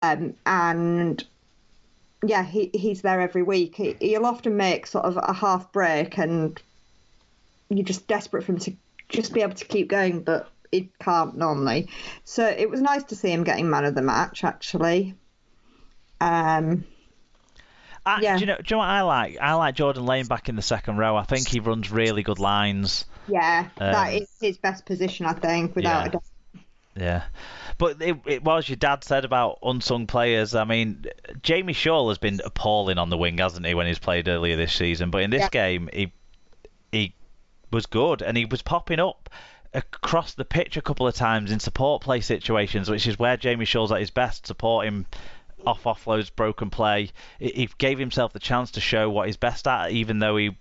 And yeah, he's there every week. He'll often make sort of a half break, and you're just desperate for him to just be able to keep going, but he can't normally. So it was nice to see him getting man of the match, actually. Yeah. Do you know what I like? I like Jordan Lane back in the second row. I think he runs really good lines. Yeah, that is his best position, I think, without a doubt. Yeah. But it was, your dad said about unsung players. I mean, Jamie Shaw has been appalling on the wing, hasn't he, when he's played earlier this season? But in this game, he was good, and he was popping up across the pitch a couple of times in support play situations, which is where Jamie Shaw's at his best, supporting offloads, broken play. He gave himself the chance to show what he's best at, even though he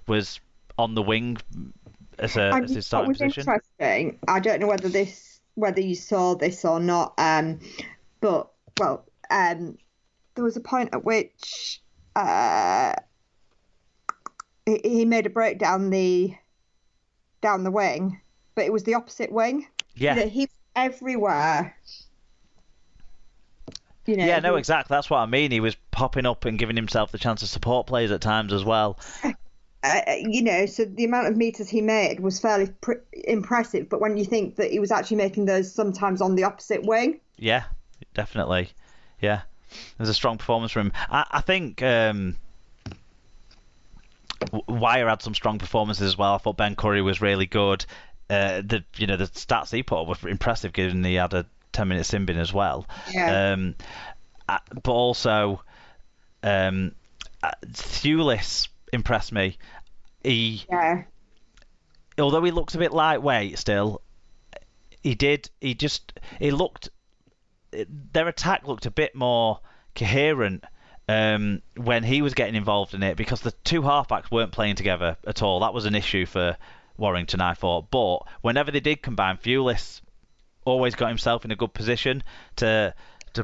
was on the wing as his starting position. Interesting. I don't know whether you saw this or not, but there was a point at which he made a break down the wing, but it was the opposite wing. Yeah, he was everywhere. Yeah, no, exactly. That's what I mean. He was popping up and giving himself the chance to support players at times as well. So the amount of meters he made was fairly impressive. But when you think that he was actually making those sometimes on the opposite wing. Yeah, definitely. Yeah, there's a strong performance from him. I think Wire had some strong performances as well. I thought Ben Curry was really good. The stats he put up were impressive, given he had a 10-minute sin bin as well. Yeah. But also, Thewlis impressed me. Although he looks a bit lightweight still, their attack looked a bit more coherent when he was getting involved in it, because the two halfbacks weren't playing together at all. That was an issue for Warrington, I thought. But whenever they did combine, Thewlis always got himself in a good position to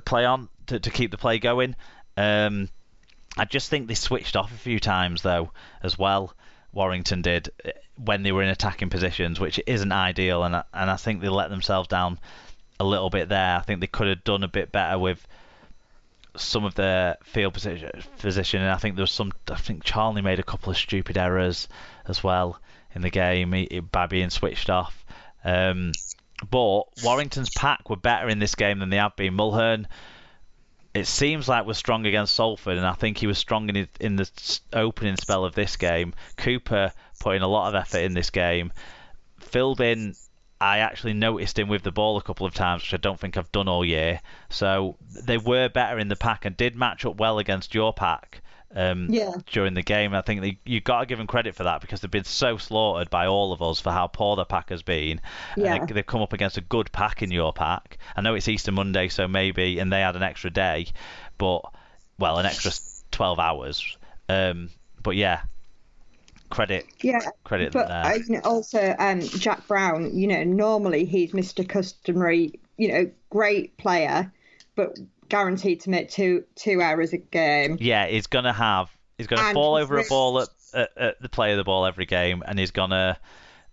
play on, to keep the play going. I just think they switched off a few times, though, as well. Warrington did, when they were in attacking positions, which isn't ideal, and I think they let themselves down a little bit there. I think they could have done a bit better with some of their field position, and I think Charlie made a couple of stupid errors as well in the game by being switched off. But Warrington's pack were better in this game than they have been. Mulhern, it seems like, was strong against Salford, and I think he was strong in the opening spell of this game. Cooper put in a lot of effort in this game. Philbin, I actually noticed him with the ball a couple of times, which I don't think I've done all year. So they were better in the pack and did match up well against your pack during the game. I think you've got to give them credit for that, because they've been so slaughtered by all of us for how poor their pack has been. And they've come up against a good pack in your pack. I know it's Easter Monday, so maybe, and they had an extra day, an extra 12 hours. But yeah, credit but there. Also, Jack Brown, normally he's Mr. Customary, great player, but guaranteed to make two errors a game. Yeah, he's gonna fall over a ball at the play of the ball every game, and he's gonna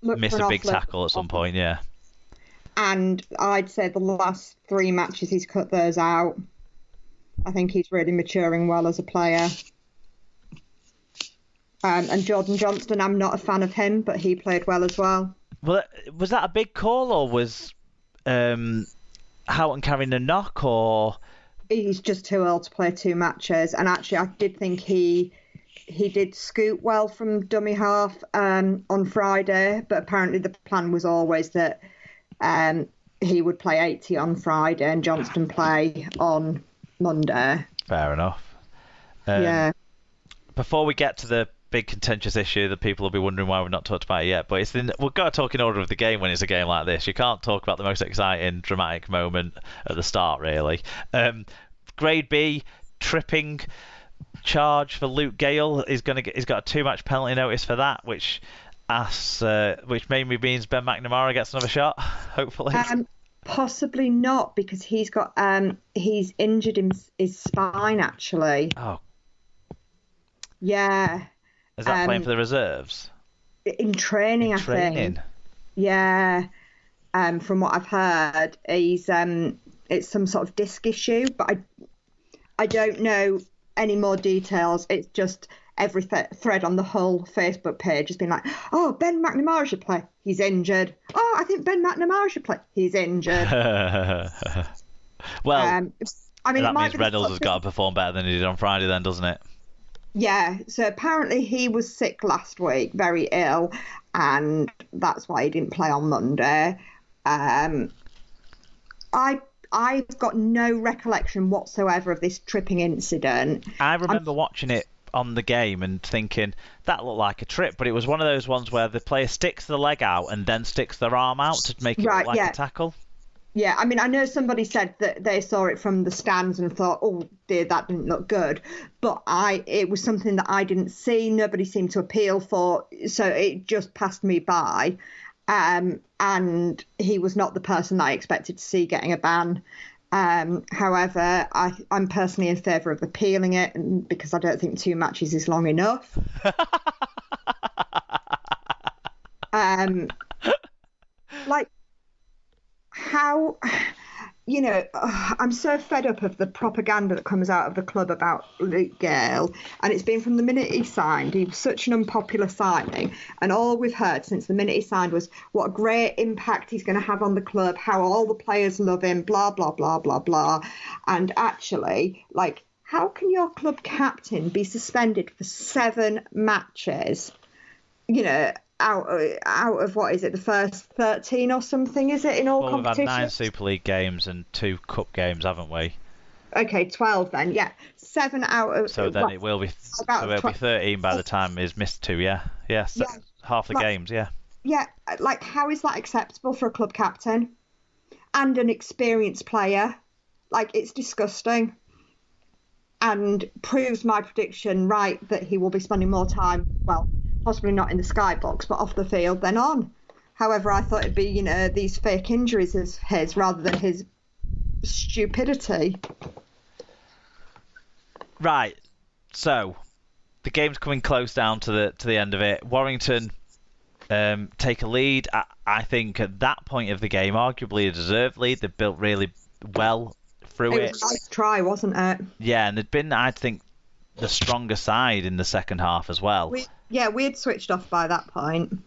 miss a big tackle at some point. Yeah. And I'd say the last 3 matches he's cut those out. I think he's really maturing well as a player. And Jordan Johnston, I'm not a fan of him, but he played well as well. Well, was that a big call, or was Houghton carrying a knock, or? He's just too old to play 2 matches, and actually I did think he did scoot well from dummy half on Friday, but apparently the plan was always that he would play 80 on Friday and Johnston play on Monday. Fair enough. Before we get to the big contentious issue that people will be wondering why we've not talked about it yet, but we've got to talk in order of the game when it's a game like this. You can't talk about the most exciting, dramatic moment at the start, really. Grade B, tripping charge for Luke Gale. He's got a 2-match penalty notice for that, which maybe means Ben McNamara gets another shot, hopefully. Possibly not, because he's injured his spine, actually. Oh. Yeah. Is that playing for the reserves? In training, I think. Yeah. From what I've heard, he's it's some sort of disc issue, but I don't know any more details. It's just every thread on the whole Facebook page has been like, oh, Ben McNamara should play. He's injured. Oh, I think Ben McNamara should play. He's injured. Well, I mean, that means Reynolds has got to perform better than he did on Friday then, doesn't it? Yeah, so apparently he was sick last week, very ill, and that's why he didn't play on Monday. I've got no recollection whatsoever of this tripping incident. I remember watching it on the game and thinking that looked like a trip, but it was one of those ones where the player sticks the leg out and then sticks their arm out to make it look like a tackle. Yeah, I mean, I know somebody said that they saw it from the stands and thought, oh dear, that didn't look good. But it was something that I didn't see. Nobody seemed to appeal for, so it just passed me by. And he was not the person that I expected to see getting a ban. However, I'm personally in favour of appealing it because I don't think 2 matches is long enough. Like, how, I'm so fed up of the propaganda that comes out of the club about Luke Gale, and it's been from the minute he signed. He was such an unpopular signing, and all we've heard since the minute he signed was what a great impact he's going to have on the club, how all the players love him, blah, blah, blah, blah, blah. And actually, like, how can your club captain be suspended for 7 matches, out of what is it, the first 13 or something, is it, in all competitions? We've had 9 Super League games and 2 cup games, haven't we? Okay, 12 then, yeah. 7 out of... So then it will be 13 by the time he's missed 2, yeah? Yeah, half the games, yeah. Yeah, like, how is that acceptable for a club captain and an experienced player? Like, it's disgusting. And proves my prediction right that he will be spending more time, well, possibly not in the skybox, but off the field than on. However, I thought it'd be, these fake injuries as his rather than his stupidity. Right. So the game's coming close down to the end of it. Warrington take a lead. I think at that point of the game, arguably a deserved lead. They built really well through it. It was a nice try, wasn't it? Yeah, and they'd been, I think, the stronger side in the second half as well. We had switched off by that point.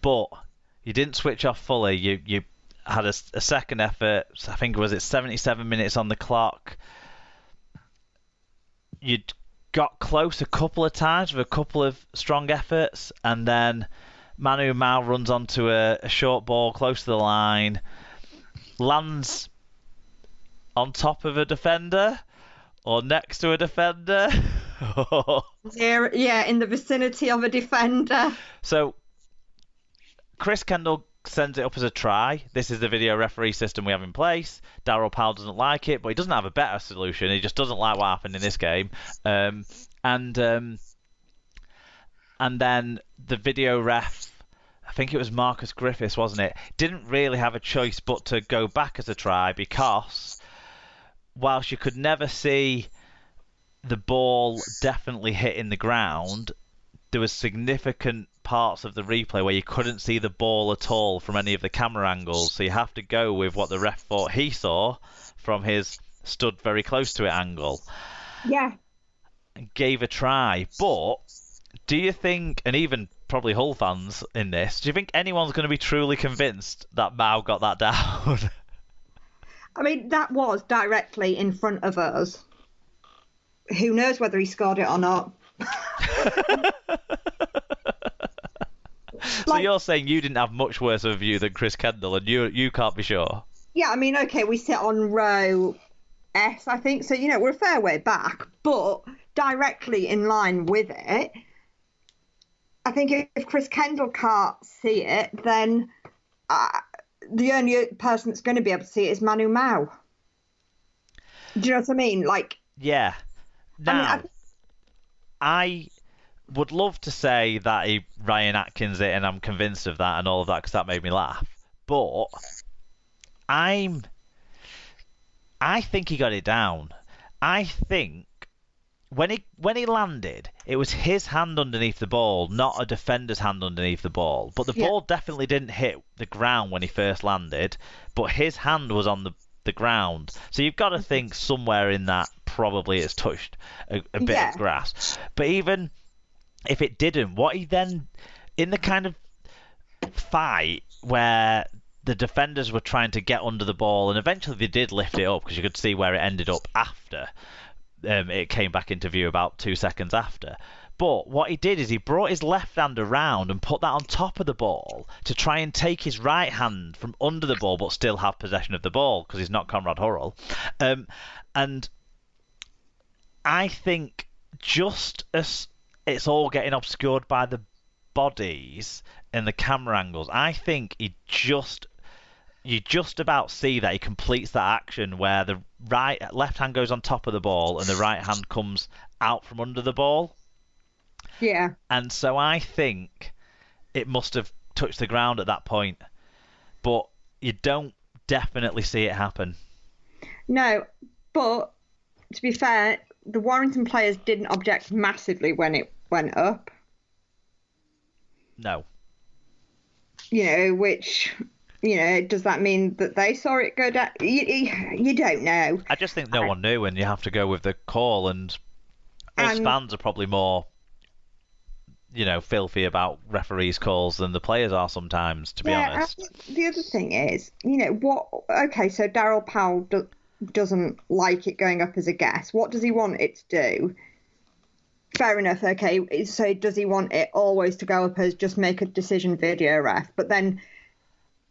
But you didn't switch off fully. You had a second effort. I think it 77 minutes on the clock. You'd got close a couple of times with a couple of strong efforts, and then Manu Mao runs onto a short ball close to the line, lands on top of a defender or next to a defender. Yeah, in the vicinity of a defender. So Chris Kendall sends it up as a try. This is the video referee system we have in place. Darryl Powell doesn't like it, but he doesn't have a better solution. He just doesn't like what happened in this game. And then the video ref, I think it was Marcus Griffiths, wasn't it? Didn't really have a choice but to go back as a try because whilst you could never see the ball definitely hitting the ground, there was significant parts of the replay where you couldn't see the ball at all from any of the camera angles. So you have to go with what the ref thought he saw from his stood very close to it angle. Yeah. And gave a try. But do you think, and even probably Hull fans in this, do you think anyone's going to be truly convinced that Mao got that down? I mean, that was directly in front of us. Who knows whether he scored it or not? So you're saying you didn't have much worse of a view than Chris Kendall, and you can't be sure? Yeah, I mean, okay, we sit on row S, I think, so, we're a fair way back, but directly in line with it, I think if Chris Kendall can't see it, then the only person that's going to be able to see it is Manu Mao. Do you know what I mean? Like, yeah. Now, I would love to say that he Ryan Atkins it, and I'm convinced of that and all of that because that made me laugh. But I think he got it down. I think when he landed, it was his hand underneath the ball, not a defender's hand underneath the ball. But the ball definitely didn't hit the ground when he first landed, but his hand was on the ground. So you've got to think somewhere in that probably it's touched a bit of grass. But even if it didn't, what he then, in the kind of fight where the defenders were trying to get under the ball, and eventually they did lift it up because you could see where it ended up after it came back into view about 2 seconds after. But what he did is he brought his left hand around and put that on top of the ball to try and take his right hand from under the ball but still have possession of the ball because he's not Conrad Hurrell. And I think just as it's all getting obscured by the bodies and the camera angles, I think you just about see that he completes that action where the left hand goes on top of the ball and the right hand comes out from under the ball. Yeah. And so I think it must have touched the ground at that point, but you don't definitely see it happen. No, but to be fair, the Warrington players didn't object massively when it went up. No. Which, does that mean that they saw it go down? You don't know. I just think no one knew, and you have to go with the call, and us fans are probably more, filthy about referees' calls than the players are sometimes, to be honest. The other thing is, okay, so Daryl Powell doesn't like it going up as a guess. What does he want it to do? Fair enough, okay. So does he want it always to go up as just make a decision video ref? But then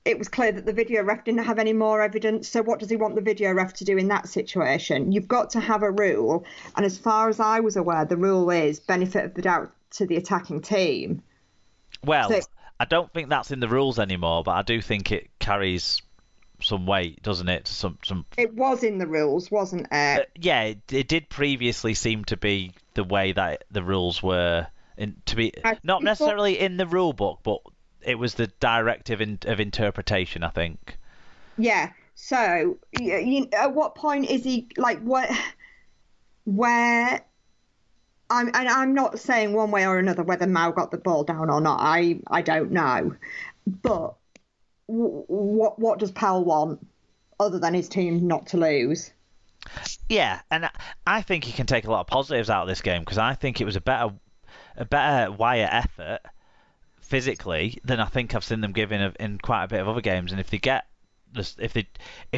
it was clear that the video ref didn't have any more evidence. So what does he want the video ref to do in that situation? You've got to have a rule. And as far as I was aware, the rule is benefit of the doubt to the attacking team. Well, I don't think that's in the rules anymore, but I do think it carries some weight, doesn't it? Some. It was in the rules, wasn't it? Yeah, it did previously seem to be the way that the rules were not necessarily in the rule book, but it was the directive of interpretation, I think. Yeah. So, at what point is he where? I'm not saying one way or another whether Mao got the ball down or not. I don't know, but what does Powell want other than his team not to lose? Yeah, and I think he can take a lot of positives out of this game because I think it was a better wire effort physically than I think I've seen them give in quite a bit of other games. And if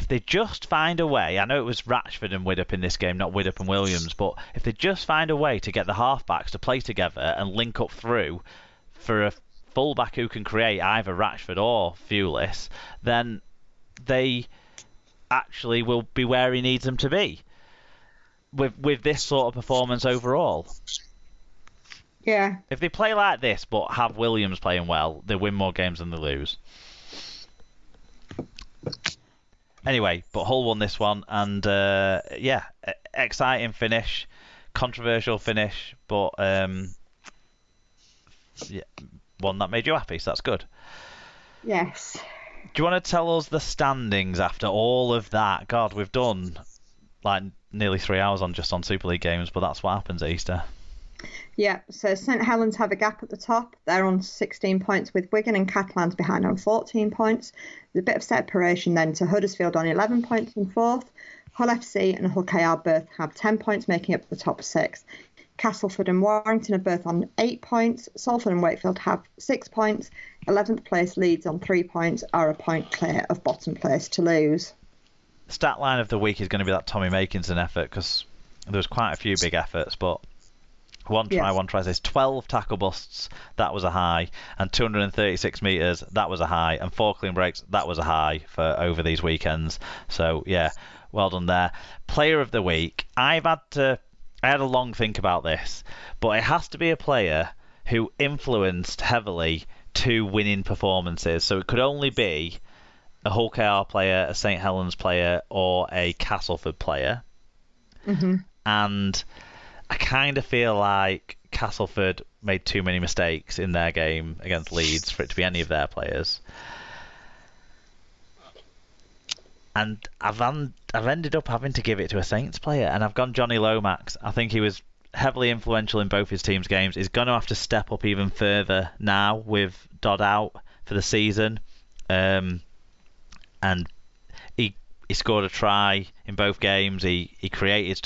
they just find a way, I know it was Ratchford and Widdop in this game, not Widdop and Williams, but if they just find a way to get the halfbacks to play together and link up through for a fullback who can create either Ratchford or Fewlis, then they actually will be where he needs them to be with this sort of performance overall. Yeah. If they play like this but have Williams playing well, they win more games than they lose. Anyway, but Hull won this one, and exciting finish, controversial finish, but one that made you happy, so that's good. Yes. Do you want to tell us the standings after all of that? God, we've done nearly 3 hours on Super League games, but that's what happens at Easter. Yeah, so St Helens have a gap at the top. They're on 16 points with Wigan and Catalan's behind on 14 points. There's a bit of separation then to Huddersfield on 11 points in fourth. Hull FC and Hull KR both have 10 points, making up the top six. Castleford and Warrington are both on 8 points. Salford and Wakefield have 6 points. 11th place Leeds on 3 points are a point clear of bottom place to lose. Stat line of the week is going to be that Tommy Makinson effort because there was quite a few big efforts, but one try says 12 tackle busts, that was a high, and 236 metres, that was a high, and 4 clean breaks, that was a high for over these weekends. So yeah, well done there. Player of the week, I had a long think about this, but it has to be a player who influenced heavily 2 winning performances. So it could only be a Hull KR player, a St Helens player, or a Castleford player. Mm-hmm. And I kind of feel like Castleford made too many mistakes in their game against Leeds for it to be any of their players. And I've ended up having to give it to a Saints player, and I've gone Johnny Lomax. I think he was heavily influential in both his team's games. He's going to have to step up even further now with Dodd out for the season. And he scored a try in both games. He created